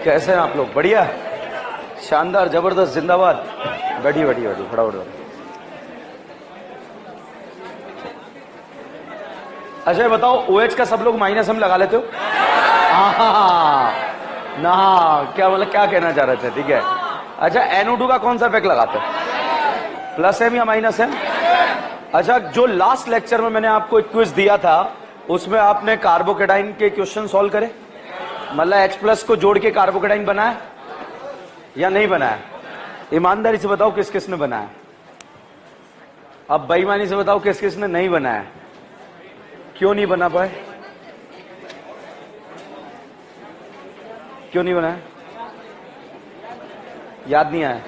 कैसे हैं आप लोग? बढ़िया, शानदार, जबरदस्त, जिंदाबाद। बैठिए बैठिए बैठिए, फटाफट। अच्छा ये बताओ, OH का सब लोग माइनस एम लगा लेते हो? हाँ ना, क्या मतलब क्या कहना चाह रहे थे? ठीक है। अच्छा NO2 का कौन सा इफेक्ट लगाते हो, प्लस एम या माइनस एम? अच्छा, जो लास्ट लेक्चर में मैंने आपको एक क्विज दिया था, उसमें आपने कार्बोकेटाइन के क्वेश्चन सॉल्व करे? मतलब H+ को जोड़ के कार्बोकेटाइन बनाया या नहीं बनाया? ईमानदारी से बताओ किस किस ने बनाया। अब बेईमानी से बताओ किस किस ने नहीं बनाया। क्यों नहीं बना पाए? क्यों नहीं बनाया? याद नहीं आया?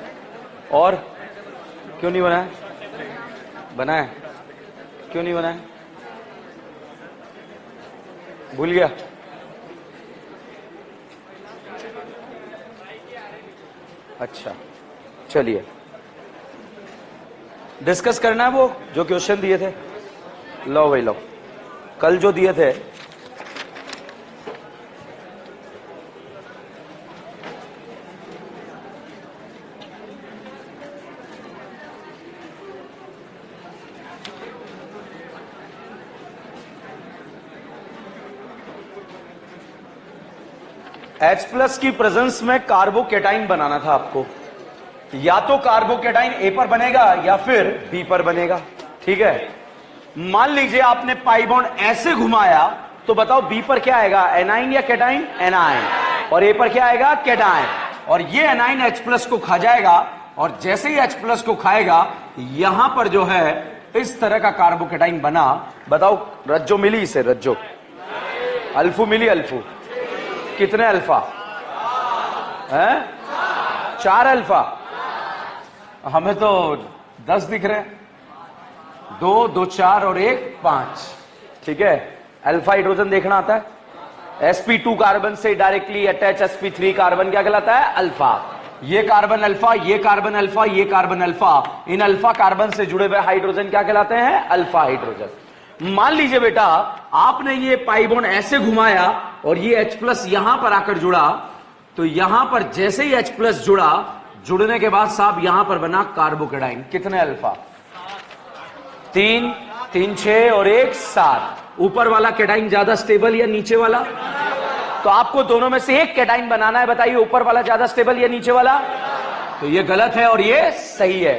और क्यों नहीं बनाया? बनाया? क्यों नहीं बनाया? भूल गया? अच्छा चलिए, डिस्कस करना है वो जो क्वेश्चन दिए थे। लो भाई लो, कल जो दिए थे, H+ की प्रेजेंस में कार्बोकेटाइन बनाना था आपको। या तो कार्बोकेटाइन A पर बनेगा या फिर B पर बनेगा। ठीक है, मान लीजिए आपने पाई बॉन्ड ऐसे घुमाया, तो बताओ B पर क्या आएगा, एनाइन या कैटाइन? एनाइन। और A पर क्या आएगा, कैटाइन। और ये एनाइन H+ को खा जाएगा, और जैसे ही H+ को खाएगा, यहां पर जो है इस तरह का कार्बोकेटाइन बना। बताओ रज्जो मिली इसे? रज्जो अल्फू मिली? अल्फू कितने अल्फा हैं? 4 अल्फा। हमें तो 10 दिख रहे हैं। 2 2 4 और 1 5। ठीक है, अल्फा हाइड्रोजन देखना आता है। sp2 कार्बन से डायरेक्टली अटैच sp3 कार्बन क्या कहलाता है? अल्फा। ये कार्बन अल्फा, ये कार्बन अल्फा, ये कार्बन अल्फा, इन अल्फा कार्बन से जुड़े हुए हाइड्रोजन क्या कहलाते हैं? Alpha hydrogen. मान लीजिए बेटा, आपने ये पाई बॉन्ड ऐसे घुमाया और ये H+ यहां पर आकर जुड़ा, तो यहां पर जैसे ही H+ जुड़ा, जुड़ने के बाद साहब यहां पर बना कार्बोकेटाइन। कितने अल्फा? 3 3 6 और 1 7। ऊपर वाला कैटाइन ज्यादा स्टेबल या नीचे वाला? तो आपको दोनों में से एक कैटाइन बनाना है। बताइए, ऊपर वाला ज्यादा स्टेबल या नीचे वाला? तो ये गलत है और ये सही है।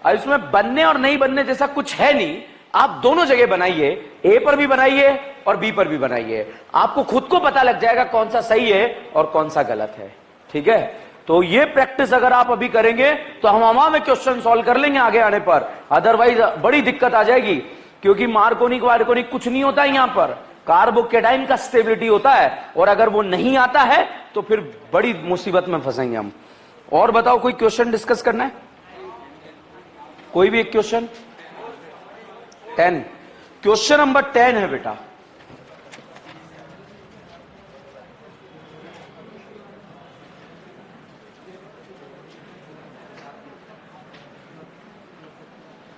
अब इसमें बनने और नहीं बनने जैसा कुछ है नहीं। आप दोनों जगह बनाइए, A पर भी बनाइए और B पर भी बनाइए। आपको खुद को पता लग जाएगा कौन सा सही है और कौन सा गलत है। ठीक है, तो ये प्रैक्टिस अगर आप अभी करेंगे तो हम हवा में क्वेश्चन सॉल्व कर लेंगे आगे आने पर। अदरवाइज बड़ी दिक्कत आ जाएगी, क्योंकि मार्कोनिक वार्कोनिक कुछ नहीं होता है। यहां पर कार्बोकेटाइन का स्टेबिलिटी होता है, और अगर वो नहीं आता है तो फिर बड़ी मुसीबत में फंसेंगे हम। और बताओ, कोई क्वेश्चन डिस्कस करना है? कोई भी एक क्वेश्चन? 10। क्वेश्चन नंबर 10 है बेटा,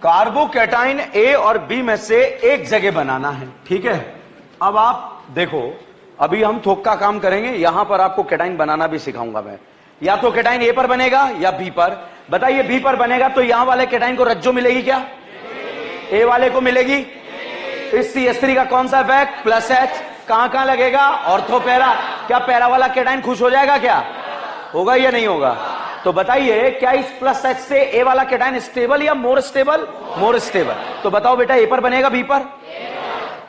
कार्बोकेटाइन A और B में से एक जगह बनाना है। ठीक है, अब आप देखो, अभी हम थोक का काम करेंगे। यहां पर आपको कैटाइन बनाना भी सिखाऊंगा मैं। या तो कैटाइन A पर बनेगा या B पर। बताइए, B पर बनेगा तो यहां वाले कैटाइन को रज्जो मिलेगी क्या? A वाले को मिलेगी। इस CH3 का कौन सा इफेक्ट? Plus H। कहां कहां लगेगा? Ortho para. क्या पैरा वाला कैटाइन खुश हो जाएगा? क्या होगा या नहीं होगा? तो बताइए, क्या इस प्लस H से A वाला कैटाइन स्टेबल या मोर स्टेबल? More stable. तो बताओ बेटा, A पर बनेगा B पर?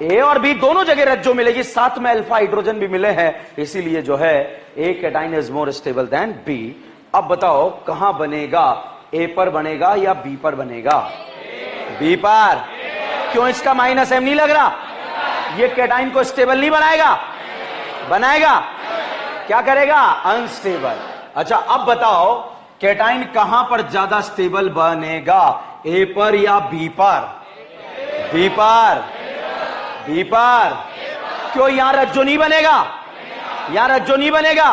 A और B दोनों जगह रज्जो मिलेगी, साथ में अल्फा हाइड्रोजन भी मिले हैं, इसीलिए जो है A cation is more stable then B। अब बताओ कहां बनेगा? A पर बनेगा या B पर बनेगा? B पर। क्यों? इसका माइनस M नहीं लग रहा? ये कैटाइन को स्टेबल नहीं बनाएगा? बनाएगा। क्या करेगा? अनस्टेबल। अच्छा, अब बताओ कैटाइन कहां पर ज्यादा स्टेबल बनेगा? A पर या B पर? B पर। B पर। क्यों? यहां रज्जो नहीं बनेगा? यहां रज्जो नहीं बनेगा।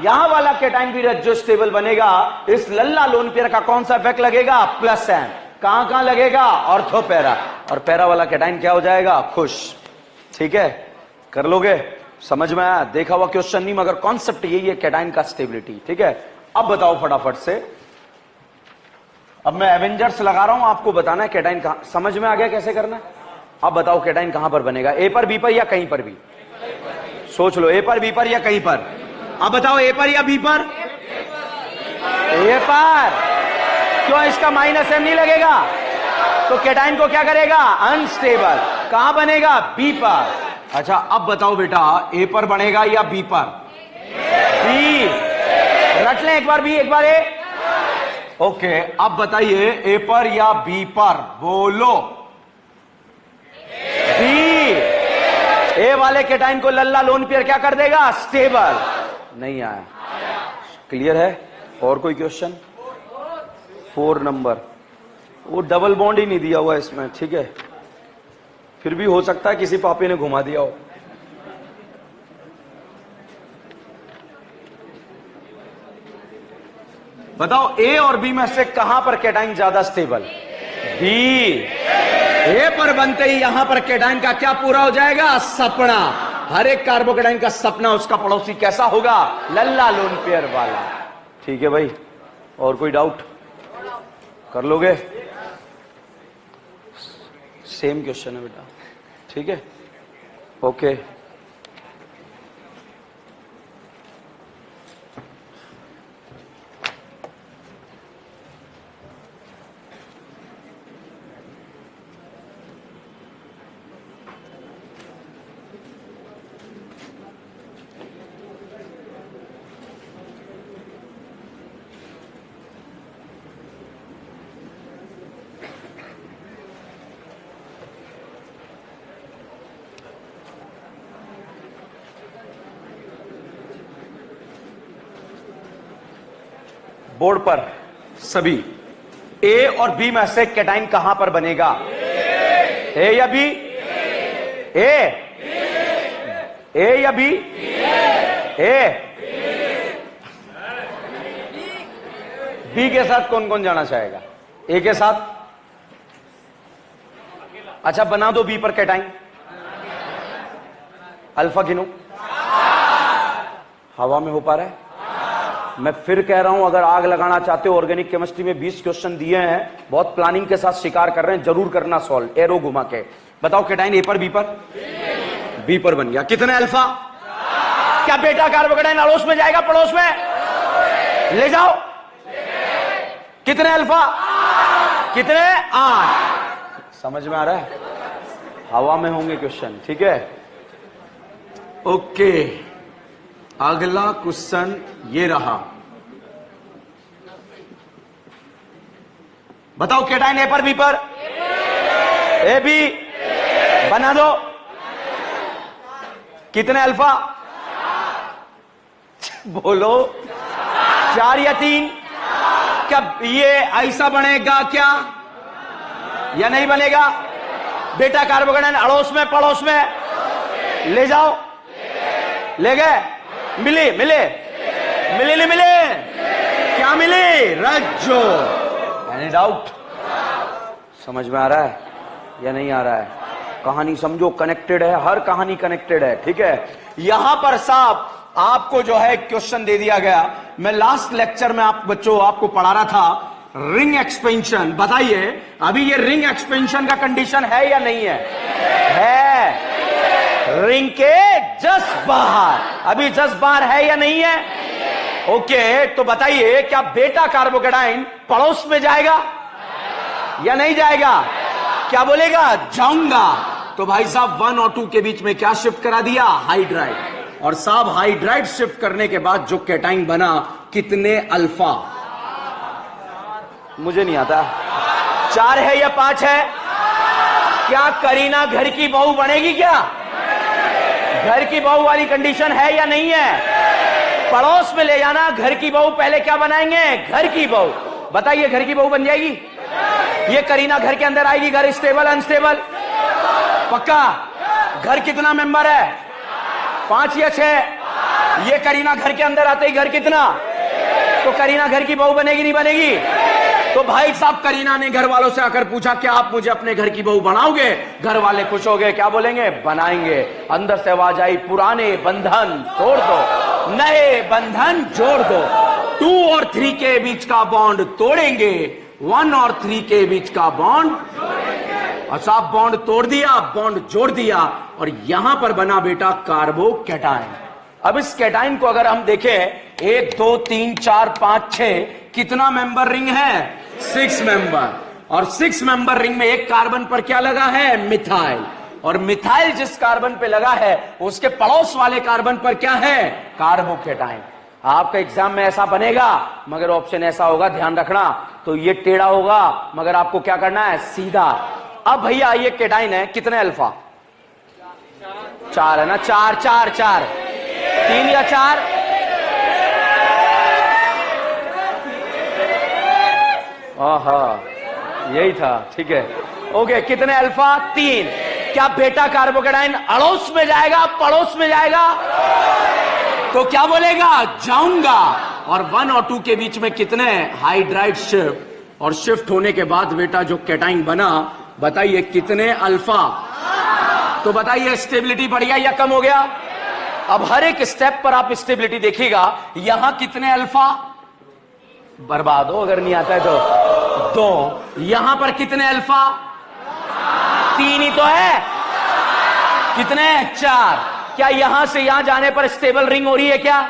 यहां वाला कैटाइन भी रज्जो स्टेबल बनेगा। इस लल्ला लोन पेयर का कौन सा इफेक्ट लगेगा? Plus M। कहां कहां लगेगा? Ortho para. और पैरा वाला कैटाइन क्या हो जाएगा? खुश। ठीक है, कर लोगे? समझ में आया? देखा हुआ क्वेश्चन नहीं, मगर कॉन्सेप्ट यही है कैटाइन का स्टेबिलिटी। ठीक है, अब बताओ फटाफट से, अब मैं एवेंजर्स लगा रहा हूं, आपको बताना है कैटाइन कहां। समझ में आ गया कैसे करना है? अब बताओ कैटाइन कहां पर बनेगा, ए पर, बी पर या कहीं पर भी? सोच लो, ए पर, बी पर या कहीं पर? अब बताओ, ए पर या बी पर? ए पर। क्यों? इसका माइनस एम नहीं लगेगा, तो कैटाइन को क्या करेगा? अनस्टेबल। कहां बनेगा? बी पर। अच्छा, अब बताओ बेटा, ए पर बनेगा या बी पर? बी। रट लें, एक बार बी एक बार ए। ओके, अब बताइए, ए पर या बी पर? बोलो। बी। ए वाले कैटाइन को लल्ला लोन पेयर क्या कर देगा? स्टेबल। नहीं आया? क्लियर है? और कोई क्वेश्चन? 4 नंबर, वो डबल बॉन्ड ही नहीं दिया हुआ इसमें। ठीक है, फिर भी हो सकता है किसी पापी ने घुमा दिया हो। बताओ, ए और बी में से कहां पर कैटाइन ज्यादा स्टेबल? बी। ए पर बनते ही यहां पर कैटाइन का क्या पूरा हो जाएगा? सपना। हर एक कार्बोकैटाइन का सपना उसका पड़ोसी कैसा होगा? लल्ला लोन पेयर वाला। ठीक है भाई, और कोई डाउट? कर लोगे? सेम क्वेश्चन है बेटा। ठीक है, ओके। बोर्ड पर सभी, ए और बी में से कैटाइन कहां पर बनेगा? ए या बी? ए या बी? ए। बी के साथ कौन कौन जाना चाहेगा? ए के साथ? अच्छा, बना दो बी पर कैटाइन। अल्फा गिनो। हवा में हो पा रहा है? मैं फिर कह रहा हूं, अगर आग लगाना चाहते हो, ऑर्गेनिक केमिस्ट्री में 20 क्वेश्चन दिए हैं, बहुत प्लानिंग के साथ शिकार कर रहे हैं, जरूर करना सॉल्व, एरो घुमा के। बताओ कैटाइन ए पर, बी पर? बी पर बन गया। कितने अल्फा? क्या बेटा कार्बोकैटाइन अड़ोस में जाएगा, पड़ोस में? ले जाओ। कितने अल्फा? कितने? 8। समझ में आ रहा है? हवा में होंगे क्वेश्चन। ठीक है, ओके। अगला क्वेश्चन ये रहा, बताओ कैटाइन ए पर, बी पर? A B. बना दो। कितने अल्फा? बोलो। 4 या 3? क्या ये ऐसा बनेगा क्या या नहीं बनेगा? बेटा कार्बोकैटाइन अड़ोस में, पड़ोस में? ले जाओ। ले गए? मिले मिले मिले नहीं मिले? क्या मिले? रज्जो। Any doubt? समझ में आ रहा है या नहीं आ रहा है? कहानी समझो, कनेक्टेड है, हर कहानी कनेक्टेड है। ठीक है, यहां पर साहब आपको जो है क्वेश्चन दे दिया गया। मैं लास्ट लेक्चर में आप बच्चों आपको पढ़ा रहा था रिंग एक्सपेंशन। बताइए, अभी ये रिंग एक्सपेंशन का कंडीशन है या नहीं है? है। रिंग के जस्ट बाहर, अभी जस्ट बाहर है या नहीं है? ओके, तो बताइए, क्या बेटा कार्बोकैटाइन पड़ोस में जाएगा या नहीं जाएगा? क्या बोलेगा? जाऊंगा। तो भाई साहब 1 और 2 के बीच में क्या शिफ्ट करा दिया? हाइड्राइड। और साहब हाइड्राइड शिफ्ट करने के बाद जो कैटाइन बना, कितने अल्फा? मुझे नहीं आता। 4 है या 5 है? क्या करीना घर की बहू बनेगी? क्या घर की बहू वाली कंडीशन है या नहीं है? पड़ोस में ले जाना, घर की बहू पहले क्या बनाएंगे? घर की बहू। बताइए, घर की बहू बन जाएगी? ये करीना घर के अंदर आएगी, घर स्टेबल अनस्टेबल? पक्का? घर कितना मेंबर है? 5 या 6? ये करीना घर के अंदर आते ही घर कितना? तो करीना घर की बहू बनेगी नहीं बनेगी? तो भाई साहब करीना ने घर वालों से आकर पूछा क्या आप मुझे अपने घर की बहू बनाओगे? घर वाले खुश हो गए, क्या बोलेंगे? बनाएंगे। अंदर से आवाज आई, पुराने बंधन तोड़ दो, नए बंधन जोड़ दो। 2 और 3 के बीच का बॉन्ड तोड़ेंगे, 1 और 3 के बीच का बॉन्ड और साहब बॉन्ड तोड़ दिया, बॉन्ड जोड़ दिया और यहां पर बना बेटा कार्बोकैटायन। अब इस कैटायन को अगर हम देखें 1 2 3 4 5 6 कितना मेंबर रिंग है? 6 मेंबर। और 6 मेंबर रिंग में एक कार्बन पर क्या लगा है? मिथाइल। और मिथाइल जिस कार्बन पे लगा है उसके पड़ोस वाले कार्बन पर क्या है? कार्बोकैटायन। आपका एग्जाम में ऐसा बनेगा मगर ऑप्शन ऐसा होगा, ध्यान रखना। तो ये टेढ़ा होगा मगर आपको क्या करना है? सीधा। अब भैया ये कैटायन है, कितने अल्फा? 4 है ना? 4 4 4 3 या 4? यही था, ठीक है। ओके, कितने अल्फा? 3। क्या बेटा कार्बोकैटायन अड़ोस में जाएगा, पड़ोस में जाएगा? तो क्या बोलेगा? जाऊंगा। और 1 और 2 के बीच में कितने? Hydride shift. और शिफ्ट होने के बाद बेटा जो कैटायन बना, बताइए कितने अल्फा? तो बताइए स्टेबिलिटी बढ़ गया या कम हो गया? अब हर एक स्टेप पर आप स्टेबिलिटी देखिएगा। यहां कितने अल्फा? बर्बाद हो अगर नहीं आता है तो 2। यहां पर कितने अल्फा? 3 ही तो है। कितने? 4। क्या यहां से यहां जाने पर स्टेबल रिंग हो रही है क्या?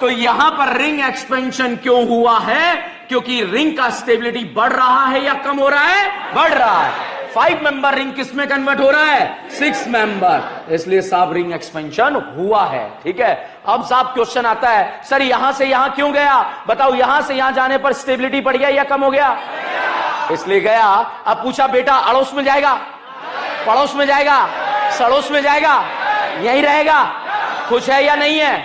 तो यहां पर रिंग एक्सपेंशन क्यों हुआ है? क्योंकि रिंग का स्टेबिलिटी बढ़ रहा है या कम हो रहा है? बढ़ रहा है। 5 मेंबर रिंग किस में कन्वर्ट हो रहा है? 6 मेंबर। इसलिए साहब रिंग एक्सपेंशन हुआ है, ठीक है। अब साहब क्वेश्चन आता है, सर यहां से यहां क्यों गया? बताओ यहां से यहां जाने पर स्टेबिलिटी बढ़ गया या कम हो गया? इसलिए गया। अब पूछा बेटा अड़ोस में जाएगा, पड़ोस में जाएगा, सड़ोस में जाएगा, यही रहेगा? खुश है या नहीं है?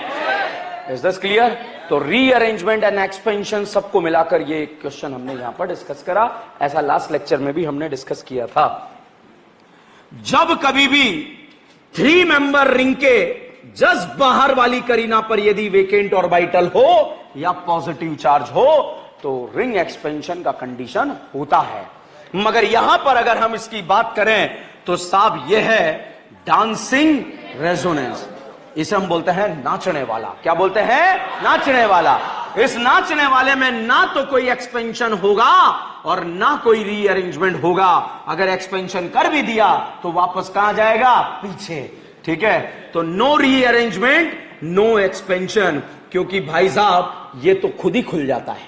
Is this clear? तो रीअरेंजमेंट एंड एक्सपेंशन सबको मिलाकर ये क्वेश्चन हमने यहां पर डिस्कस करा। ऐसा लास्ट लेक्चर में भी हमने डिस्कस किया था। जब कभी भी 3 मेंबर रिंग के जस्ट बाहर वाली करीना पर यदि वेकेंट ऑर्बिटल हो या पॉजिटिव चार्ज हो तो रिंग एक्सपेंशन का कंडीशन होता है। मगर यहां पर अगर हम इसकी बात करें तो साहब यह है डांसिंग रेजोनेंस। इसे हम बोलते हैं नाचने वाला। क्या बोलते हैं? नाचने वाला। इस नाचने वाले में ना तो कोई एक्सपेंशन होगा और ना कोई रीअरेंजमेंट होगा। अगर एक्सपेंशन कर भी दिया तो वापस कहां जाएगा? पीछे, ठीक है। तो नो रीअरेंजमेंट, नो एक्सपेंशन, क्योंकि भाई साहब ये तो खुद ही खुल जाता है,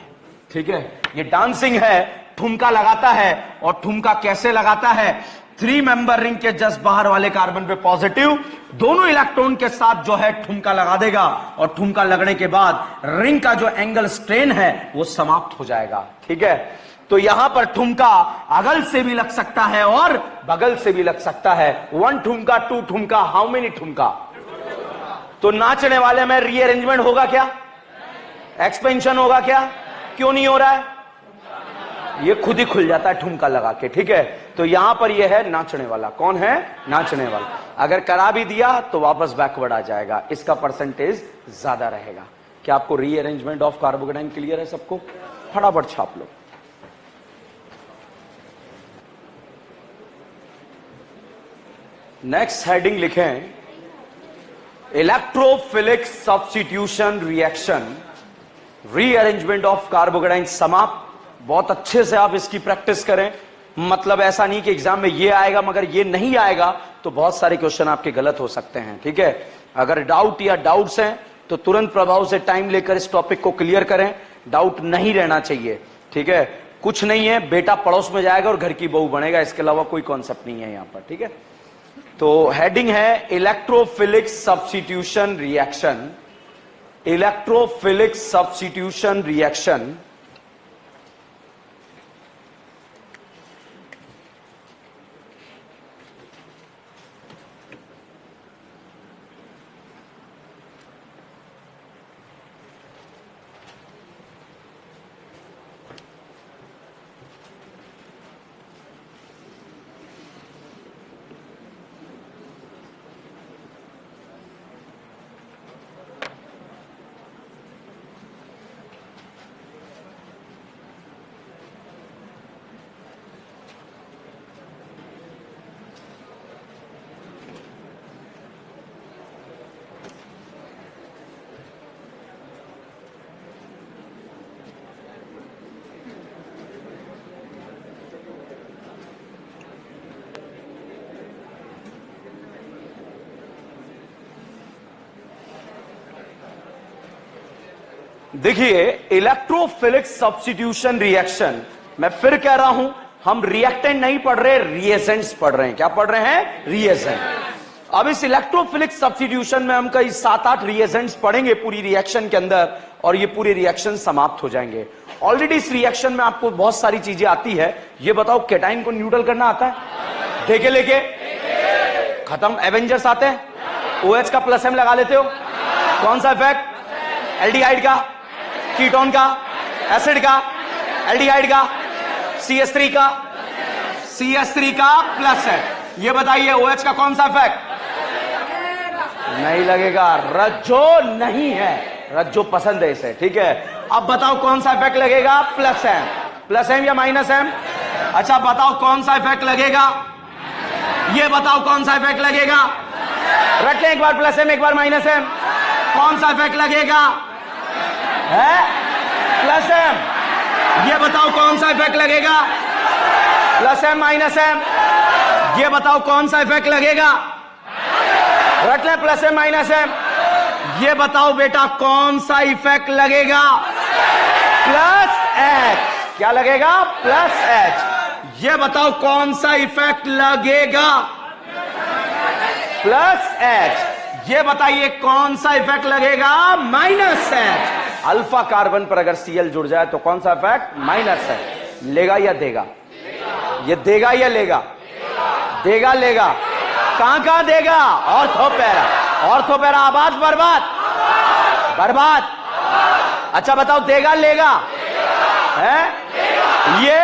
ठीक है। ये डांसिंग है, ठुमका लगाता है। और ठुमका कैसे लगाता है? 3 मेंबर रिंग के जस्ट बाहर वाले कार्बन पे पॉजिटिव दोनों इलेक्ट्रॉन के साथ जो है ठुमका लगा देगा और ठुमका लगने के बाद रिंग का जो एंगल स्ट्रेन है वो समाप्त हो जाएगा, ठीक है। तो यहां पर ठुमका अगल से भी लग सकता है और बगल से भी लग सकता है। 1 ठुमका, 2 ठुमका, हाउ मेनी ठुमका? तो नाचने वाले में रीअरेंजमेंट होगा क्या? एक्सपेंशन होगा क्या? क्यों नहीं हो रहा है? ये खुद ही खुल जाता है ठुमका लगा के, ठीक है। तो यहां पर ये है नाचने वाला। कौन है? नाचने वाला। अगर करा भी दिया तो वापस बैकवर्ड आ जाएगा, इसका परसेंटेज ज्यादा रहेगा। क्या आपको रीअरेंजमेंट ऑफ कार्बोकैटायन क्लियर है सबको? फटाफट छाप लो। नेक्स्ट हेडिंग लिखें electrophilic substitution reaction, rearrangement of carbocation समाप्त। बहुत अच्छे से आप इसकी प्रैक्टिस करें। मतलब ऐसा नहीं कि एग्जाम में ये आएगा मगर ये नहीं आएगा, तो बहुत सारे क्वेश्चन आपके गलत हो सकते हैं, ठीक है। अगर डाउट या डाउट्स हैं तो तुरंत प्रभाव से टाइम लेकर इस टॉपिक को क्लियर करें। डाउट नहीं रहना चाहिए, ठीक है। कुछ नहीं है, बेटा पड़ोस में जाएगा और घर की बहू बनेगा, इसके अलावा कोई कॉन्सेप्ट नहीं है यहां पर, ठीक है। तो हेडिंग है electrophilic substitution reaction, electrophilic substitution reaction. देखिए, इलेक्ट्रोफिलिक सब्स्टिट्यूशन रिएक्शन, मैं फिर कह रहा हूं, हम रिएक्टेंट नहीं पढ़ रहे, रिएजेंट्स पढ़ रहे हैं। क्या पढ़ रहे हैं? रिएजेंट। अब इस इलेक्ट्रोफिलिक सब्स्टिट्यूशन में हम कई 7-8 रिएजेंट्स पढ़ेंगे पूरी रिएक्शन के अंदर, और ये पूरे रिएक्शन समाप्त हो जाएंगे। ऑलरेडी इस रिएक्शन में आपको बहुत सारी चीजें आती है। ये बताओ, केटाइन को न्यूट्रल करना आता है? देखे लेके खत्म। एवेंजर्स आते हैं, OH का प्लस M लगा लेते हो, कौन सा इफेक्ट? एल्डिहाइड का, कीटोन का, एसिड का, एल्डिहाइड का, CH3 का, CH3 का प्लस है। ये बताइए OH का कौन सा इफेक्ट? नहीं लगेगा, रज्जो नहीं है, रज्जो पसंद है इसे, ठीक है। अब बताओ कौन सा इफेक्ट लगेगा? Plus M। प्लस M या माइनस M? अच्छा बताओ कौन सा इफेक्ट लगेगा? ये बताओ कौन सा इफेक्ट लगेगा? रट लें, एक बार प्लस M, एक बार माइनस M। कौन सा इफेक्ट लगेगा? है प्लस M। ये बताओ कौन सा इफेक्ट लगेगा? Plus M minus M। ये बताओ कौन सा इफेक्ट लगेगा? रट लें, प्लस M माइनस M। ये बताओ बेटा कौन सा इफेक्ट लगेगा? Plus H। क्या लगेगा? Plus H। ये बताओ कौन सा इफेक्ट लगेगा? Plus H। ये बताइए कौन सा इफेक्ट लगेगा? Minus H। अल्फा कार्बन पर अगर Cl जुड़ जाए तो कौन सा इफेक्ट? Minus H। लेगा या देगा? ये देगा या लेगा? देगा, लेगा। कहां कहां देगा? ऑर्थोपैरा। ऑर्थोपैरा आबाद बर्बाद? बर्बाद। अच्छा बताओ, देगा लेगा? है ये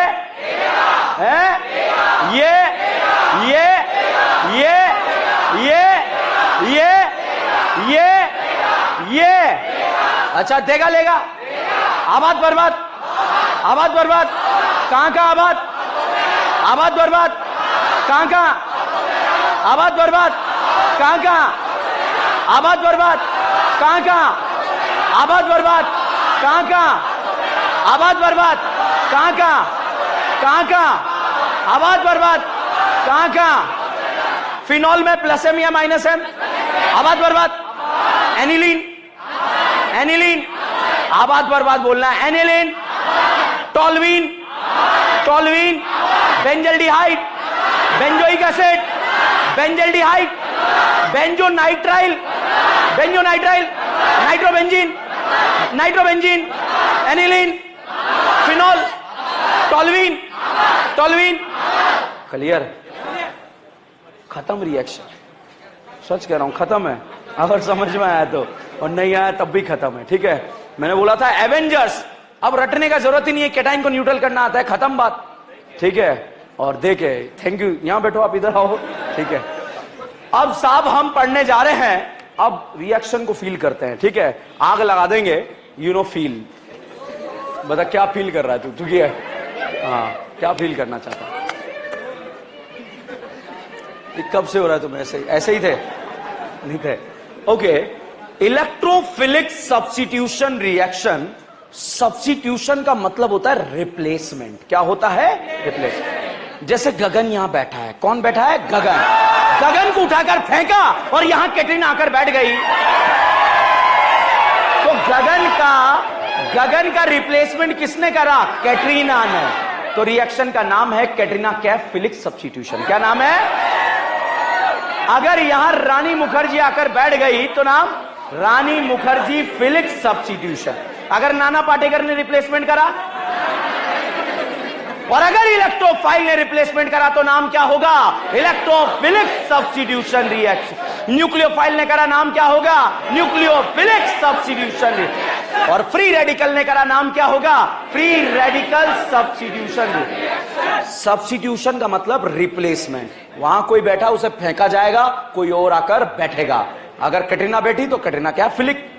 है ये ये ये ये ये ये अच्छा, देगा लेगा? आबाद बर्बाद? आबाद बर्बाद। कहां कहां आबाद? आबाद बर्बाद। कहां कहां? आबाद बर्बाद। कहां कहां? आबाद बर्बाद। कहां कहां? आबाद बर्बाद। कहां कहां? आबाद बर्बाद। कहां कहां? कहां कहां? आबाद बर्बाद। कहां कहां? फिनॉल में प्लस M या माइनस M? आबाद बर्बाद। एनिलीन, एनिलीन, आबाद बर्बाद बोलना है। Aniline, toluene, toluene, benzaldehyde, benzoic acid, benzaldehyde, benzonitrile, benzonitrile, nitrobenzene, nitrobenzene, aniline, phenol, toluene, toluene. Clear? खत्म रिएक्शन। सच कह रहा हूं, खत्म है। अगर समझ में आया तो, और नहीं आया तब भी खत्म है, ठीक है। मैंने बोला था एवेंजर्स, अब रटने का जरूरत ही नहीं है, केटाइन को न्यूट्रल करना आता है, खत्म बात, ठीक है। और देखे, थैंक यू। यहां बैठो, आप इधर आओ, ठीक है। अब साहब हम पढ़ने जा रहे हैं, अब रिएक्शन को फील करते हैं, ठीक है। आग लगा देंगे, यू नो फील। बता क्या फील कर रहा है तू? ठीक है, हाँ, क्या फील करना चाहता? कब से हो रहा है तुम ऐसे? ऐसे ही थे? नहीं थे? Okay. Electrophilic substitution reaction, substitution का मतलब होता है रिप्लेसमेंट। क्या होता है? रिप्लेसमेंट। जैसे गगन यहां बैठा है, कौन बैठा है? गगन। गगन को उठाकर फेंका और यहां कैटरीना आकर बैठ गई, तो गगन का रिप्लेसमेंट किसने करा? कैटरीना ने। तो रिएक्शन का नाम है कैटरीना कैफ फिलिक सब्स्टिट्यूशन। क्या नाम है? अगर यहां रानी मुखर्जी आकर बैठ गई तो नाम रानी मुखर्जी फिलिक सब्स्टिट्यूशन। अगर नाना पाटेकर ने रिप्लेसमेंट करा, और अगर इलेक्ट्रोफाइल ने रिप्लेसमेंट करा तो नाम क्या होगा? Electrophilic substitution reaction. न्यूक्लियोफाइल ने करा, नाम क्या होगा? Nucleophilic substitution reaction. और फ्री रेडिकल ने करा, नाम क्या होगा? Free radical substitution reaction. Substitution का मतलब रिप्लेसमेंट। वहां कोई बैठा, उसे फेंका जाएगा, कोई और आकर बैठेगा। अगर कैटरीना बैठी तो कैटरीना क्या? फिलिक।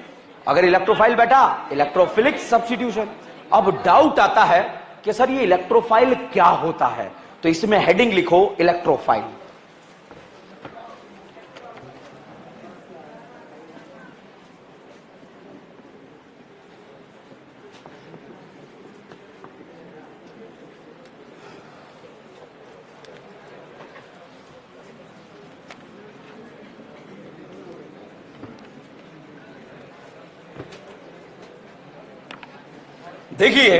अगर इलेक्ट्रोफाइल बैठा, इलेक्ट्रोफिलिक सब्स्टिट्यूशन। अब डाउट आता है कि सर ये इलेक्ट्रोफाइल क्या होता है, तो इसमें हेडिंग लिखो इलेक्ट्रोफाइल। देखिए,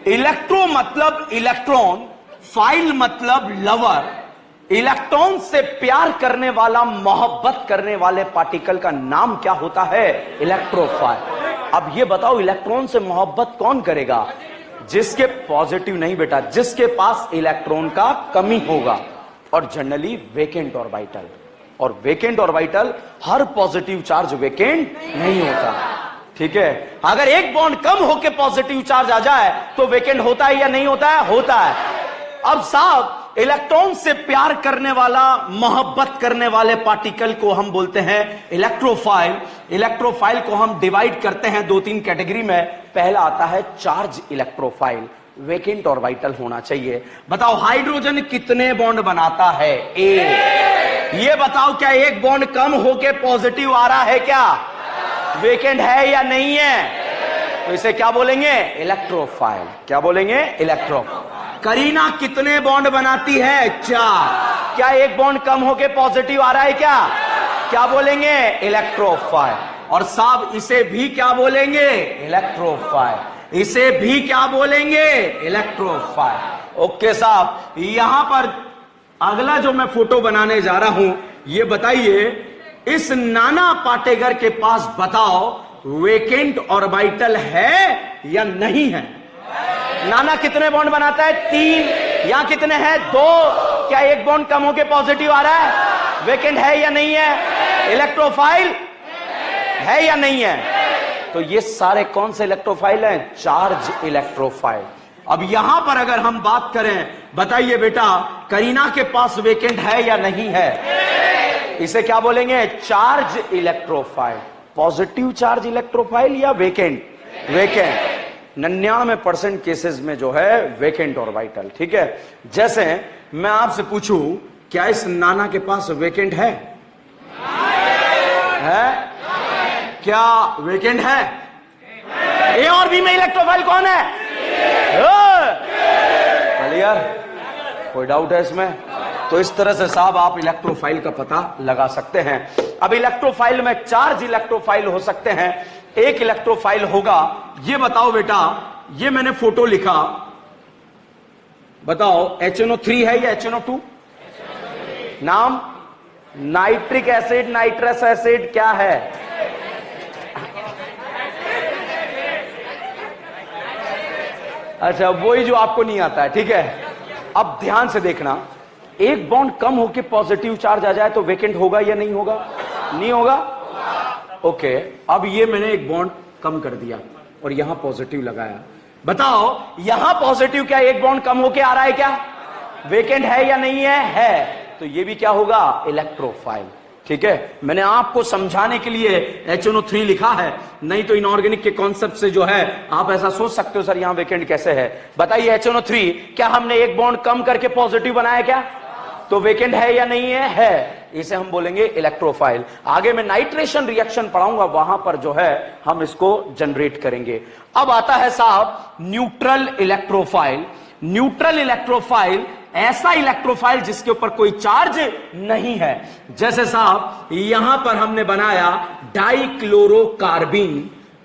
इलेक्ट्रो मतलब इलेक्ट्रॉन, फाइल मतलब लवर। इलेक्ट्रॉन से प्यार करने वाला, मोहब्बत करने वाले पार्टिकल का नाम क्या होता है? इलेक्ट्रोफाइल। अब ये बताओ, इलेक्ट्रॉन से मोहब्बत कौन करेगा? जिसके पॉजिटिव नहीं बेटा, जिसके पास इलेक्ट्रॉन का कमी होगा, और जनरली वेकेंट ऑर्बिटल। और वेकेंट ऑर्बिटल, हर पॉजिटिव चार्ज वेकेंट नहीं होता, ठीक है। अगर एक बॉन्ड कम होके पॉजिटिव चार्ज आ जाए तो वेकेंट होता है या नहीं होता है? होता है। अब साहब, इलेक्ट्रॉन से प्यार करने वाला, मोहब्बत करने वाले पार्टिकल को हम बोलते हैं इलेक्ट्रोफाइल। इलेक्ट्रोफाइल को हम डिवाइड करते हैं 2-3 कैटेगरी में। पहला आता है चार्ज इलेक्ट्रोफाइल, वेकेंट ऑर्बिटल होना चाहिए। बताओ, हाइड्रोजन कितने बॉन्ड बनाता है? एक। ये बताओ, क्या एक बॉन्ड कम होके पॉजिटिव आ रहा है? क्या वेकेंट है या नहीं है? तो इसे क्या बोलेंगे? इलेक्ट्रोफाइल। क्या बोलेंगे? इलेक्ट्रोफाइल। करीना कितने बॉन्ड बनाती है? 4। क्या एक बॉन्ड कम होके पॉजिटिव आ रहा है? क्या बोलेंगे? इलेक्ट्रोफाइल। और साहब, इसे भी क्या बोलेंगे? इलेक्ट्रोफाइल। इसे भी क्या बोलेंगे? इलेक्ट्रोफाइल। ओके साहब, यहां पर अगला जो मैं फोटो बनाने जा रहा हूं, ये बताइए, इस नाना पाटेकर के पास बताओ वेकेंट ऑर्बिटल है या नहीं है? नाना कितने बॉन्ड बनाता है? 3। यहां कितने हैं? 2। क्या एक बॉन्ड कम होके पॉजिटिव आ रहा है? वेकेंट है या नहीं है? इलेक्ट्रोफाइल है या नहीं है? तो ये सारे कौन से इलेक्ट्रोफाइल हैं? Charge electrophile. अब यहां पर अगर हम बात करें, बताइए बेटा, करीना के पास वेकेंट है या नहीं है? इसे क्या बोलेंगे? Charge electrophile. Positive charge electrophile या वेकेंट? वेकेंट। 99% केसेस में जो है वेकेंट ऑर्बिटल, ठीक है। जैसे मैं आपसे पूछूं, क्या इस नाना के पास वेकेंट है? क्या वेकेंट है? ए और बी में इलेक्ट्रोफाइल कौन है? क्लियर? कोई डाउट है इसमें? तो इस तरह से साहब आप इलेक्ट्रोफाइल का पता लगा सकते हैं। अब इलेक्ट्रोफाइल में चार्ज इलेक्ट्रोफाइल हो सकते हैं, एक इलेक्ट्रोफाइल होगा। ये बताओ बेटा, ये मैंने फोटो लिखा, बताओ HNO3 है या HNO2? नाम? नाइट्रिक एसिड, नाइट्रस एसिड, क्या है? अच्छा, वही जो आपको नहीं आता है, ठीक है। अब ध्यान से देखना, एक बॉन्ड कम होके पॉजिटिव चार्ज आ जाए तो वेकेंट होगा या नहीं होगा? नहीं होगा। ओके, अब ये मैंने एक बॉन्ड कम कर दिया और यहां पॉजिटिव लगाया। बताओ, यहां पॉजिटिव, क्या एक बॉन्ड कम होके आ रहा है? क्या वेकेंट है या नहीं है? है। तो ये भी क्या होगा? इलेक्ट्रोफाइल, ठीक है। मैंने आपको समझाने के लिए HNO3 लिखा है, नहीं तो इनऑर्गेनिक के कॉन्सेप्ट से जो है आप ऐसा सोच सकते हो, सर यहां वेकेंट कैसे है? बताइए, HNO3, क्या हमने एक बॉन्ड कम करके पॉजिटिव बनाया? क्या तो वेकेंट है या नहीं है? है। इसे हम बोलेंगे इलेक्ट्रोफाइल। आगे मैं नाइट्रेशन रिएक्शन पढ़ाऊंगा, वहां पर जो है हम इसको जनरेट करेंगे। अब आता है साहब न्यूट्रल इलेक्ट्रोफाइल। न्यूट्रल इलेक्ट्रोफाइल ऐसा इलेक्ट्रोफाइल जिसके ऊपर कोई चार्ज नहीं है। जैसे साहब यहां पर हमने बनाया डाइक्लोरोकार्बीन,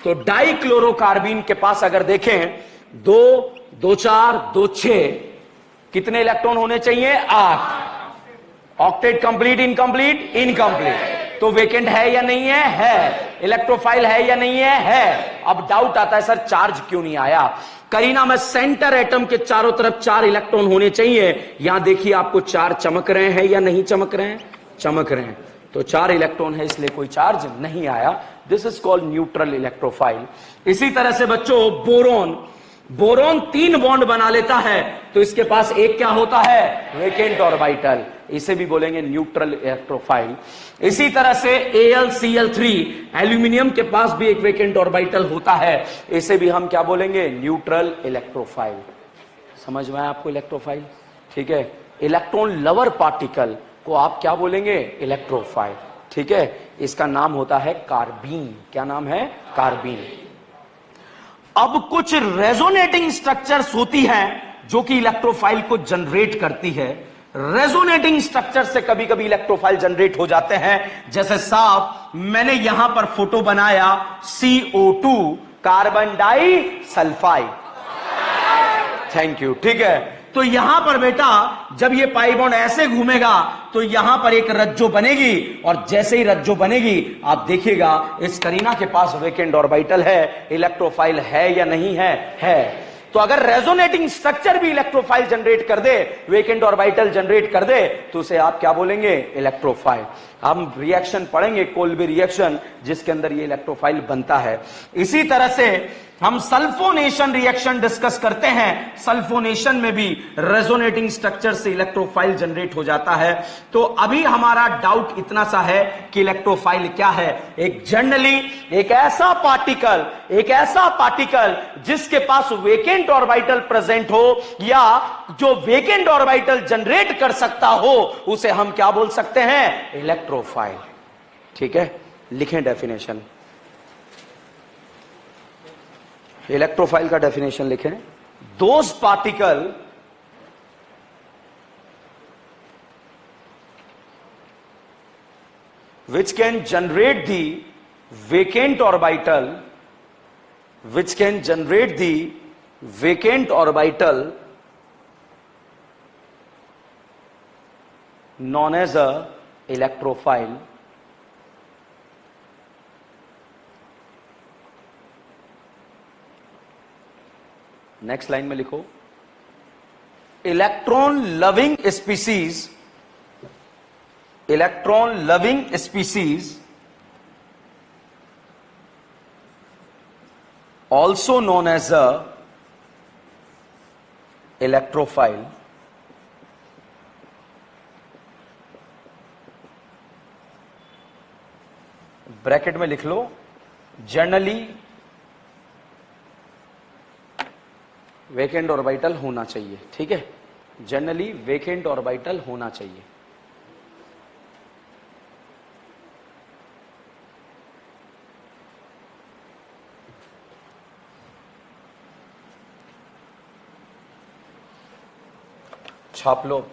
तो डाइक्लोरोकार्बीन के पास अगर देखें 2, 2, 4, 2, 6, कितने इलेक्ट्रॉन होने चाहिए? 8। Octet complete, incomplete? इनकंप्लीट। तो वेकेंट है या नहीं है? है। इलेक्ट्रोफाइल है या नहीं है? है। अब डाउट आता है, सर चार्ज क्यों नहीं आया? करीना में सेंटर एटम के चारों तरफ 4 इलेक्ट्रॉन होने चाहिए। यहां देखिए, आपको 4 चमक रहे हैं या नहीं चमक रहे हैं? चमक रहे हैं। तो 4 इलेक्ट्रॉन है, इसलिए कोई चार्ज नहीं आया। This is called neutral electrophile. इसी तरह से बच्चों, बोरोन, बोरोन 3 बॉन्ड बना लेता है, तो इसके पास एक क्या होता है? Vacant orbital. इसे भी बोलेंगे न्यूट्रल इलेक्ट्रोफाइल। इसी तरह से AlCl3, एल्यूमिनियम के पास भी एक वेकेंट ऑर्बिटल होता है, इसे भी हम क्या बोलेंगे? Neutral electrophile. समझ में आया आपको इलेक्ट्रोफाइल? ठीक है। इलेक्ट्रॉन लवर पार्टिकल को आप क्या बोलेंगे? इलेक्ट्रोफाइल, ठीक है। इसका नाम होता है कार्बीन। क्या नाम है? कार्बीन। अब कुछ रेजोनेटिंग स्ट्रक्चर्स होती हैं जो कि इलेक्ट्रोफाइल को जनरेट करती है। रेजोनेटिंग स्ट्रक्चर से कभी कभी इलेक्ट्रोफाइल जनरेट हो जाते हैं। जैसे साहब मैंने यहां पर फोटो बनाया CO2, carbon disulphide, thank you. ठीक है, तो यहां पर बेटा जब ये पाई बॉन्ड ऐसे घूमेगा तो यहां पर एक रज्जो बनेगी, और जैसे ही रज्जो बनेगी आप देखिएगा इस करीना के पास वेकेंट ऑर्बिटल है, इलेक्ट्रोफाइल है या नहीं है? है। तो अगर रेजोनेटिंग स्ट्रक्चर भी इलेक्ट्रोफाइल जनरेट कर दे, वेकेंट ऑर्बिटल जनरेट कर दे, तो उसे आप क्या बोलेंगे? इलेक्ट्रोफाइल। हम रिएक्शन पढ़ेंगे, कोल्बे रिएक्शन, जिसके अंदर ये इलेक्ट्रोफाइल बनता है। इसी तरह से हम सल्फोनेशन रिएक्शन डिस्कस करते हैं, सल्फोनेशन में भी रेजोनेटिंग स्ट्रक्चर से इलेक्ट्रोफाइल जनरेट हो जाता है। तो अभी हमारा डाउट इतना सा है कि इलेक्ट्रोफाइल क्या है? एक जनरली एक ऐसा पार्टिकल जिसके पास वेकेंट ऑर्बिटल प्रेजेंट हो या जो वेकेंट ऑर्बिटल जनरेट कर सकता हो, उसे हम क्या बोल सकते हैं? इलेक्ट्रोफाइल। ठीक है, लिखें डेफिनेशन। इलेक्ट्रोफाइल का डेफिनेशन लिखें। Those particle which can generate the vacant orbital, known as a electrophile. Next line में लिखो, electron loving species also known as a electrophile. Bracket में लिख लो, जनरली वेकेंट ऑर्बिटल होना चाहिए। ठीक है, जनरली वेकेंट ऑर्बिटल होना चाहिए। छाप लो।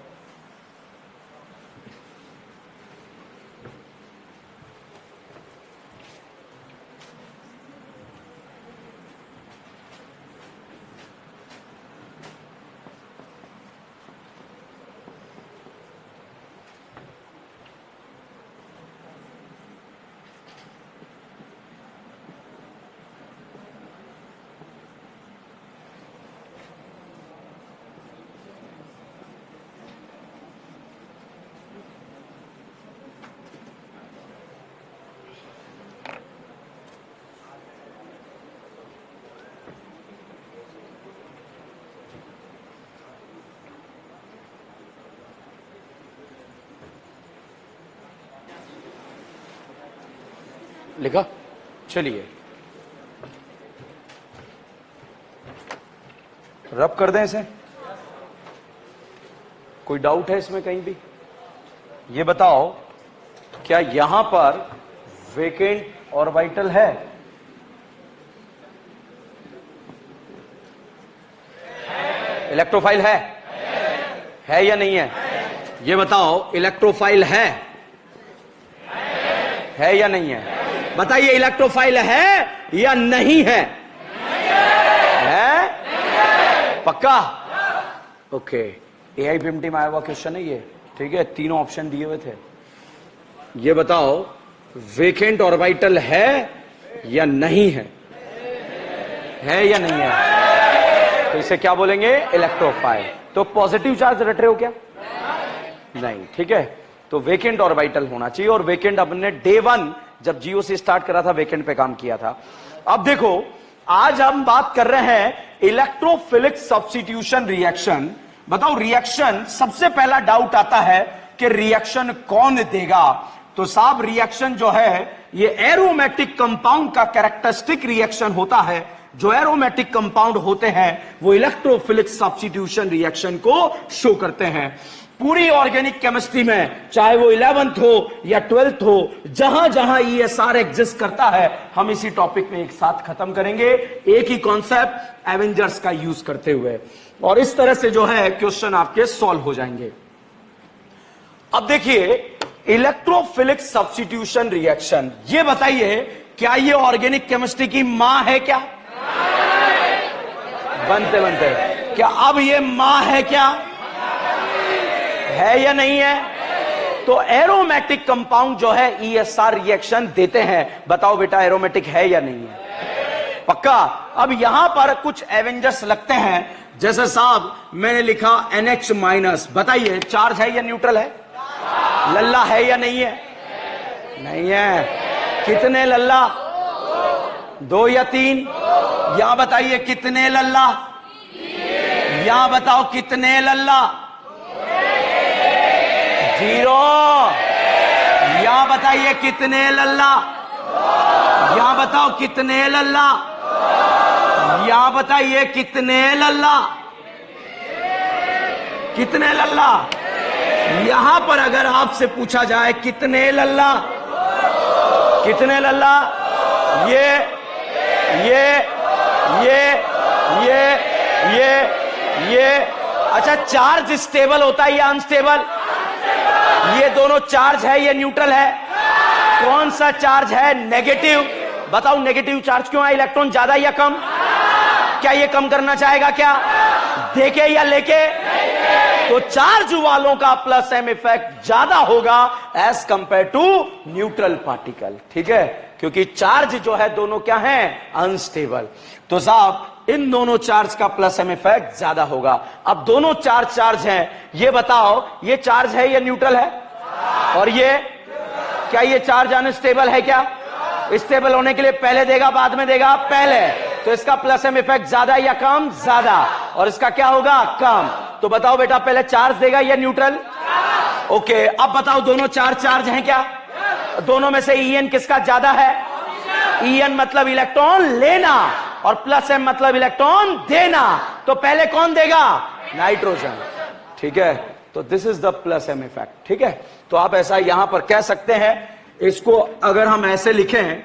लिखा, चलिए रब कर दें इसे। कोई डाउट है इसमें कहीं भी? ये बताओ, क्या यहां पर वेकेंट ऑर्बिटल है? इलेक्ट्रोफाइल है या नहीं है? ये बताओ, इलेक्ट्रोफाइल है या नहीं है? बताइए, इलेक्ट्रोफाइल है या नहीं है? है? पक्का? ओके, AIPMT में आया हुआ क्वेश्चन है ये। ठीक है, तीनों ऑप्शन दिए हुए थे। ये बताओ, वेकेंट ऑर्बिटल है या नहीं है? है या नहीं है? तो इसे क्या बोलेंगे? इलेक्ट्रोफाइल। तो पॉजिटिव चार्ज रट रहे हो क्या? नहीं। ठीक है, तो वेकेंट ऑर्बिटल होना चाहिए। और वेकेंट अपने डे 1 जब जियो से स्टार्ट करा था, वेकेंट पे काम किया था। अब देखो, आज हम बात कर रहे हैं इलेक्ट्रोफिलिक सब्स्टिट्यूशन रिएक्शन। बताओ, रिएक्शन सबसे पहला डाउट आता है कि रिएक्शन कौन देगा? तो साहब, रिएक्शन जो है ये एरोमेटिक कंपाउंड का कैरेक्टरिस्टिक रिएक्शन होता है। जो एरोमेटिक कंपाउंड होते हैं वो इलेक्ट्रोफिलिक सब्स्टिट्यूशन रिएक्शन को शो करते हैं। पूरी ऑर्गेनिक केमिस्ट्री में, चाहे वो 11th हो या 12th हो, जहां जहां ESR एग्जिस्ट करता है, हम इसी टॉपिक में एक साथ खत्म करेंगे, एक ही कॉन्सेप्ट एवेंजर्स का यूज करते हुए। और इस तरह से जो है क्वेश्चन आपके सॉल्व हो जाएंगे। अब देखिए, इलेक्ट्रोफिलिक सब्स्टिट्यूशन रिएक्शन, ये बताइए, क्या ये ऑर्गेनिक केमिस्ट्री की मां है क्या? बनते बनते क्या अब ये मां है? क्या है या नहीं है? तो एरोमेटिक कंपाउंड जो है ESR रिएक्शन देते हैं। बताओ बेटा एरोमेटिक है या नहीं है? पक्का। अब यहां पर कुछ एवेंजर्स लगते हैं, जैसे साहब मैंने लिखा NH माइनस। बताइए चार्ज है या न्यूट्रल है? लल्ला है या नहीं है? नहीं है। कितने लल्ला? 2 या 3? यहां बताइए कितने लल्ला? यहां बताओ कितने लल्ला? 0। यहां बताइए कितने लल्ला? यहां बताओ कितने लल्ला? यहां बताइए कितने लल्ला? कितने लल्ला? यहां पर अगर आपसे पूछा जाए कितने लल्ला, कितने लल्ला? ये अच्छा, चार्ज स्टेबल होता है या अनस्टेबल? ये दोनों चार्ज है या न्यूट्रल है? कौन सा चार्ज है? नेगेटिव। बताओ नेगेटिव चार्ज क्यों है? इलेक्ट्रॉन ज्यादा या कम? क्या ये कम करना चाहेगा? क्या देके या लेके? तो चार्ज वालों का प्लस एम इफेक्ट ज्यादा होगा as compare to neutral particle. ठीक है, क्योंकि चार्ज जो है दोनों क्या है? अनस्टेबल। तो साहब इन दोनों चार्ज का प्लस एम इफेक्ट ज्यादा होगा। अब दोनों चार्ज हैं, ये बताओ ये चार्ज है या न्यूट्रल है? और ये क्या ये चार्ज अनस्टेबल है? क्या स्टेबल होने के लिए पहले देगा बाद में देगा? पहले। तो इसका प्लस एम इफेक्ट ज्यादा या कम? ज्यादा। और इसका क्या होगा? कम। तो बताओ बेटा पहले चार्ज देगा या न्यूट्रल? ओके, अब बताओ दोनों चार्ज हैं क्या? दोनों में से EN किसका ज्यादा है? EN मतलब इलेक्ट्रॉन लेना और प्लस M मतलब इलेक्ट्रॉन देना। तो पहले कौन देगा? नाइट्रोजन। ठीक है, तो this is the plus M effect. ठीक है, तो आप ऐसा यहां पर कह सकते हैं। इसको अगर हम ऐसे लिखें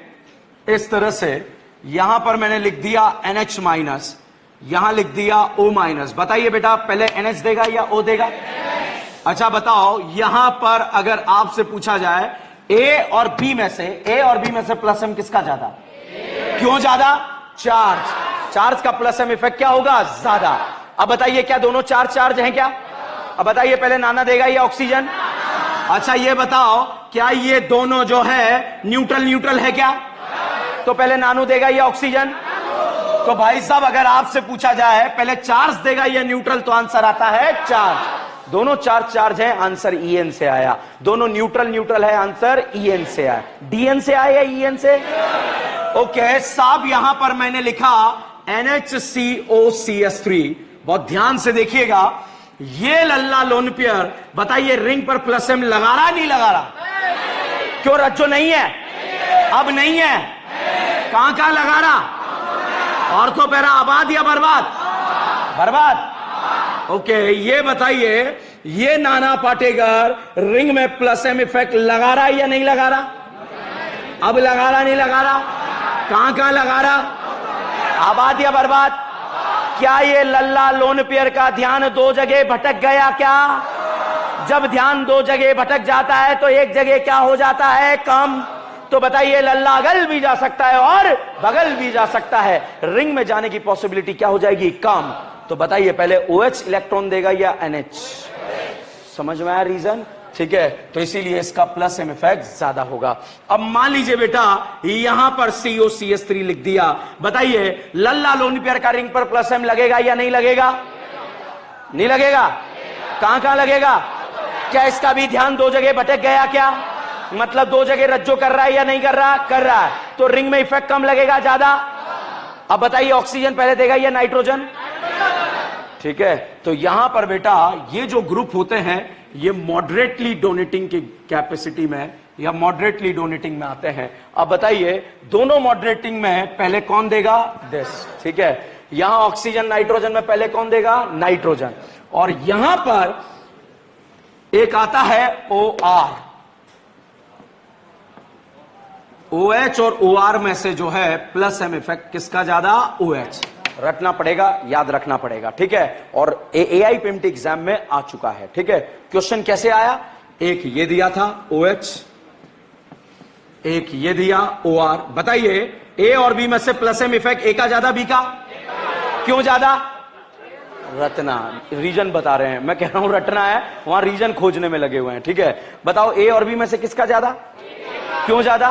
इस तरह से, यहां पर मैंने लिख दिया NH माइनस, यहां लिख दिया O माइनस। बताइए बेटा पहले NH देगा या O देगा? अच्छा बताओ, यहां पर अगर आपसे पूछा जाए A और B में से प्लस M किसका ज्यादा? क्यों ज्यादा? चार्ज का प्लस एम इफेक्ट क्या होगा? ज्यादा। अब बताइए क्या दोनों चार्ज हैं क्या? अब बताइए पहले नाना देगा या ऑक्सीजन? अच्छा ये बताओ क्या ये दोनों जो है न्यूट्रल है क्या? तो पहले नानू देगा या ऑक्सीजन? तो भाई साहब अगर आपसे पूछा जाए पहले चार्ज देगा या न्यूट्रल, तो आंसर आता है चार्ज। दोनों चार्ज है, आंसर EN से आया। दोनों न्यूट्रल है, आंसर EN से आया। DN से आया या EN से? ओके साहब, यहां पर मैंने लिखा NHCOCS3। बहुत ध्यान से देखिएगा, ये लल्ला लोन पेयर। बताइए रिंग पर प्लस एम लगा रहा नहीं लगा रहा? क्यों रज्जो नहीं है? अब नहीं है। कहां लगा रहा? ऑर्थो पैरा आबाद या बर्बाद? बर्बाद। ओके, ये बताइए ये नाना पाटेकर रिंग में प्लस एम इफेक्ट लगा रहा है या नहीं लगा रहा? अब लगा रहा नहीं लगा रहा? कहां लगा रहा? आबाद या बर्बाद? क्या ये लल्ला लोन पेयर का ध्यान 2 जगह भटक गया? क्या जब ध्यान 2 जगह भटक जाता है तो एक जगह क्या हो जाता है? कम। तो बताइए लल्ला अगल भी जा सकता है और बगल भी जा सकता है, रिंग में जाने की पॉसिबिलिटी क्या हो जाएगी? कम। तो बताइए पहले OH इलेक्ट्रॉन देगा या NH? समझ में आया रीजन? ठीक है, तो इसीलिए इसका प्लस एम इफेक्ट ज्यादा होगा। अब मान लीजिए बेटा यहां पर COCS3 लिख दिया। बताइए लल्ला लोन पेयर का रिंग पर प्लस एम लगेगा या नहीं लगेगा? नहीं लगेगा। कहां लगेगा? क्या इसका भी ध्यान 2 जगह भटक गया? क्या मतलब 2 जगह रज्जो कर रहा है या नहीं कर रहा? कर रहा है। तो रिंग में इफेक्ट कम लगेगा ज्यादा? अब बताइए ऑक्सीजन पहले देगा या नाइट्रोजन? ठीक है, तो यहां पर बेटा ये जो ग्रुप होते हैं ये मॉडरेटली डोनेटिंग की कैपेसिटी में या मॉडरेटली डोनेटिंग में आते हैं। अब बताइए दोनों मॉडरेटिंग में पहले कौन देगा? दिस। ठीक है, यहां ऑक्सीजन नाइट्रोजन में पहले कौन देगा? नाइट्रोजन। और यहां पर एक आता है OR। OH और OR में से जो है प्लस एम इफेक्ट किसका ज्यादा? OH। रटना पड़ेगा, याद रखना पड़ेगा। ठीक है, और AIPMT एग्जाम में आ चुका है। ठीक है, क्वेश्चन कैसे आया? एक ये दिया था OH, एक ये दिया OR। बताइए A और B में से प्लस एम इफेक्ट A का ज्यादा B का? क्यों ज्यादा? रटना। रीजन बता रहे हैं, मैं कह रहा हूं रटना है, वहां रीजन खोजने में लगे हुए हैं। ठीक है, बताओ ए और बी में से किसका ज्यादा, क्यों ज्यादा,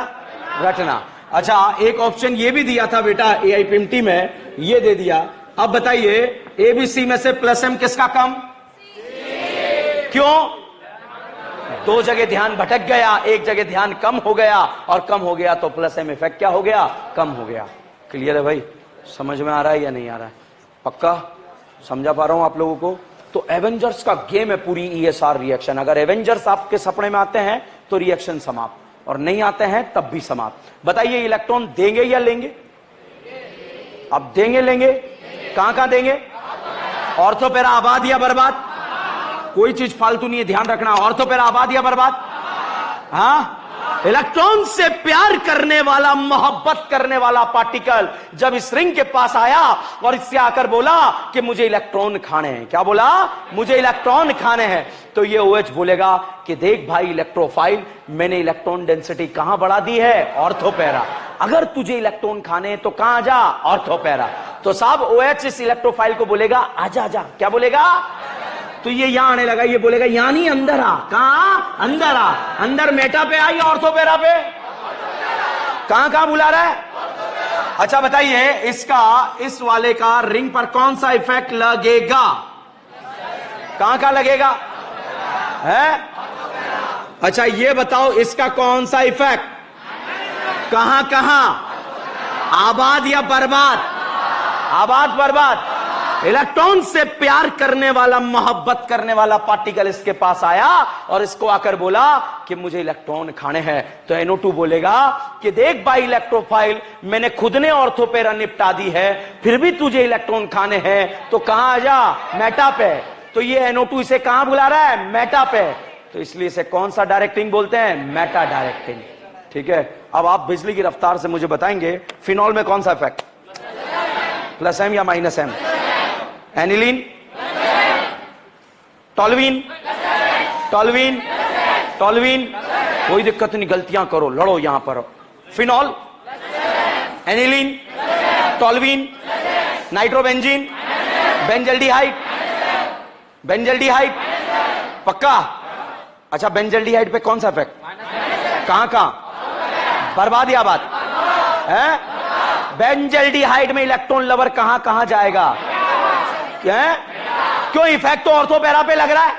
रटना। अच्छा, एक ऑप्शन ये भी दिया था बेटा AIPMT में, ये दे दिया। अब बताइए ABC में से प्लस M किसका कम, क्यों, दो जगह ध्यान भटक गया, एक जगह ध्यान कम हो गया, और कम हो गया तो प्लस M इफेक्ट क्या हो गया, कम हो गया। क्लियर है भाई, समझ में आ रहा है या नहीं आ रहा है, पक्का समझा पा रहा हूं आप लोगों को। तो एवेंजर्स का गेम है पूरी ESR रिएक्शन। अगर एवेंजर्स आपके सपने में आते हैं तो रिएक्शन समाप्त, और नहीं आते हैं तब भी समाप्त। बताइए इलेक्ट्रॉन देंगे या लेंगे, अब देंगे लेंगे, कहां कहां देंगे, ऑर्थोपेरा आबाद या बर्बाद, कोई चीज फालतू नहीं है, ध्यान रखना, ऑर्थोपेरा आबाद या बर्बाद। हाँ, इलेक्ट्रॉन से प्यार करने वाला, मोहब्बत करने वाला पार्टिकल जब इस रिंग के पास आया और इससे आकर बोला कि मुझे इलेक्ट्रॉन खाने हैं, क्या बोला, मुझे इलेक्ट्रॉन खाने हैं, तो ये OH बोलेगा कि देख भाई इलेक्ट्रोफाइल, मैंने इलेक्ट्रॉन डेंसिटी कहां बढ़ा दी है, ऑर्थोपेरा। अगर तुझे इलेक्ट्रॉन खाने हैं तो कहां जा, ऑर्थोपेरा। तो साहब OH इस इलेक्ट्रोफाइल को बोलेगा आजा आजा, क्या बोलेगा, तो ये यहां आने लगा, ये बोलेगा यहां नहीं, अंदर आ, कहां, अंदर आ, अंदर मेटा पे आ या ऑर्थोपेरा पे, कहां कहां बुला रहा है। अच्छा बताइए इसका, इस वाले का रिंग पर कौन सा इफेक्ट लगेगा, कहां कहां लगेगा है। अच्छा ये बताओ इसका कौन सा इफेक्ट, कहां कहां, आबाद या बर्बाद, आबाद बर्बाद। इलेक्ट्रॉन से प्यार करने वाला, मोहब्बत करने वाला पार्टिकल इसके पास आया और इसको आकर बोला कि मुझे इलेक्ट्रॉन खाने हैं, तो NO2 बोलेगा कि देख भाई इलेक्ट्रोफाइल, मैंने खुद ने ऑर्थोपेरा निपटा दी है, फिर भी तुझे इलेक्ट्रॉन खाने हैं, तो कहां आ जा, मेटा पे। तो ये NO2 इसे कहां बुला रहा है, मेटा पे, तो इसलिए इसे कौन सा डायरेक्टिंग बोलते हैं, मेटा डायरेक्टिंग। ठीक है, अब आप बिजली की रफ्तार से मुझे बताएंगे फिनॉल में कौन सा इफेक्ट, प्लस M या minus M, aniline, toluene, toluene, toluene, कोई दिक्कत नहीं, गलतियां करो, लड़ो यहां पर। Phenol, aniline, toluene, nitrobenzene, benzaldehyde, benzaldehyde, पक्का। अच्छा बेंजल्डिहाइड पे कौन सा इफेक्ट, कहां कहां, बर्बाद या आबाद है। बेंजल्डिहाइड में इलेक्ट्रॉन लवर कहां कहां जाएगा, क्या, क्यों, इफेक्ट तो ऑर्थोपेरा पे लग रहा है,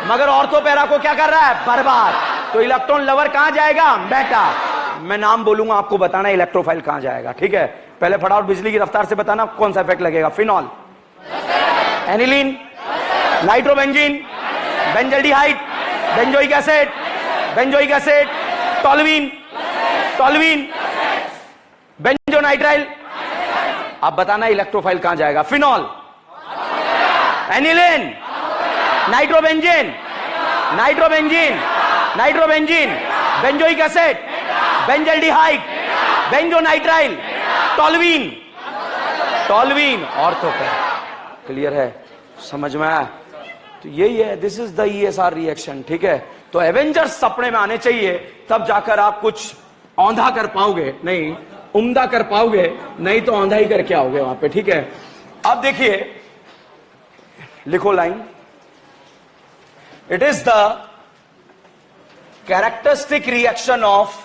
मगर ऑर्थोपेरा को क्या कर रहा है, बर्बाद। तो इलेक्ट्रॉन लवर कहां जाएगा, बेटा। मैं नाम बोलूंगा आपको बताना इलेक्ट्रोफाइल कहां जाएगा। ठीक है, पहले फटाफट बिजली की रफ्तार से बताना कौन सा इफेक्ट लगेगा, phenol, aniline, nitrobenzene, benzaldehyde, benzoic acid, benzoic acid, toluene, toluene, benzonitrile. अब बताना इलेक्ट्रोफाइल कहां जाएगा, phenol, aniline, nitrobenzene, nitrobenzene, nitrobenzene, benzoic acid, benzaldehyde, benzonitrile, toluene, toluene, ortho para. Clear है, समझ में आया। तो यही है, this is the ESR reaction. ठीक है, तो एवेंजर्स सपने में आने चाहिए, तब जाकर आप कुछ औंधा कर पाओगे, नहीं उम्दा कर पाओगे, नहीं तो औंधा ही करके आओगे वहां पे। ठीक है, अब देखिए, लिखो line, it is the characteristic reaction of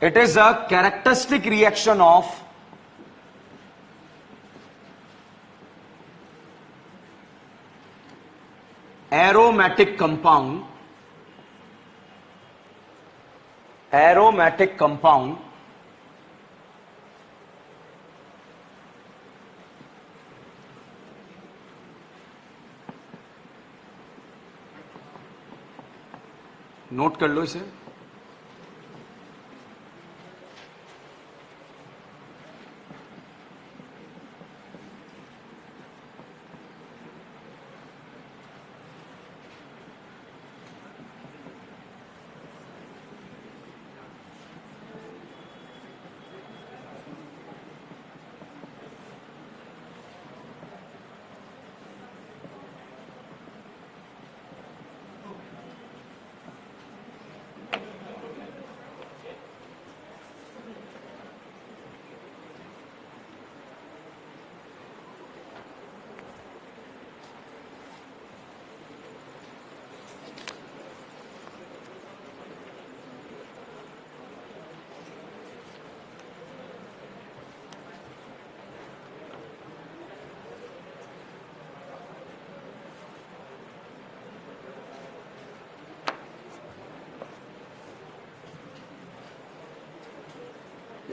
it is a characteristic reaction of aromatic compound, aromatic compound note कर लो इसे,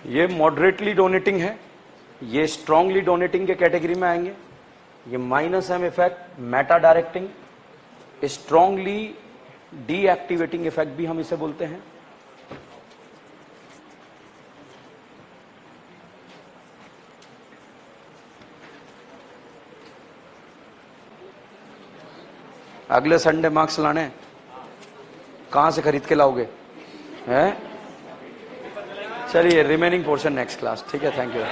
ये मॉडरेटली डोनेटिंग है, ये स्ट्रांगली डोनेटिंग के कैटेगरी में आएंगे। ये -M effect Meta directing, strongly deactivating effect भी हम इसे बोलते हैं। अगले संडे मार्क्स लाने, कहां से खरीद के लाओगे? हैं? चलिए रिमेनिंग पोर्शन नेक्स्ट क्लास, ठीक है, थैंक यू।